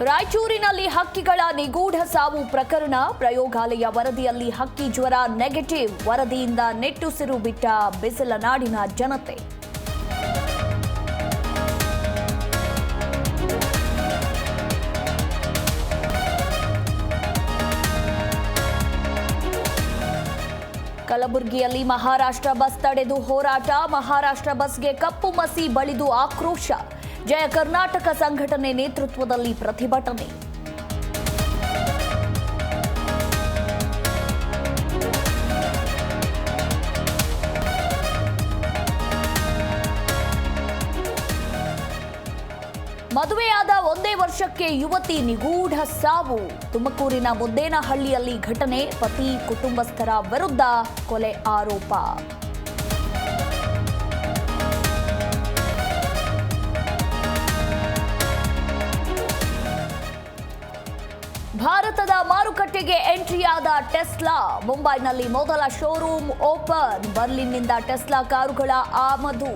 ರಾಯಚೂರಿನಲ್ಲಿ ಹಕ್ಕಿಗಳ ನಿಗೂಢ ಸಾವು ಪ್ರಕರಣ. ಪ್ರಯೋಗಾಲಯ ವರದಿಯಲ್ಲಿ ಹಕ್ಕಿ ಜ್ವರ ನೆಗೆಟಿವ್. ವರದಿಯಿಂದ ನೆಟ್ಟುಸಿರು ಬಿಟ್ಟ ಬಿಸಿಲ ನಾಡಿನ ಜನತೆ. ಕಲಬುರಗಿಯಲ್ಲಿ ಮಹಾರಾಷ್ಟ್ರ ಬಸ್ ತಡೆದು ಹೋರಾಟ. ಮಹಾರಾಷ್ಟ್ರ ಬಸ್ಗೆ ಕಪ್ಪು ಮಸಿ ಬಳಿದು ಆಕ್ರೋಶ. ಜಯ ಕರ್ನಾಟಕ ಸಂಘಟನೆ ನೇತೃತ್ವದಲ್ಲಿ ಪ್ರತಿಭಟನೆ. ಮದುವೆಯಾದ ಒಂದೇ ವರ್ಷಕ್ಕೆ ಯುವತಿ ನಿಗೂಢ ಸಾವು. ತುಮಕೂರಿನ ಮುದ್ದೇನಹಳ್ಳಿಯಲ್ಲಿ ಘಟನೆ. ಪತಿ ಕುಟುಂಬಸ್ಥರ ವಿರುದ್ಧ ಕೊಲೆ ಆರೋಪ. ಭಾರತದ ಮಾರುಕಟ್ಟೆಗೆ ಎಂಟ್ರಿಯಾದ ಟೆಸ್ಲಾ. ಮುಂಬೈನಲ್ಲಿ ಮೊದಲ ಶೋರೂಮ್ ಓಪನ್. ಬರ್ಲಿನ್ನಿಂದ ಟೆಸ್ಲಾ ಕಾರುಗಳ ಆಮದು.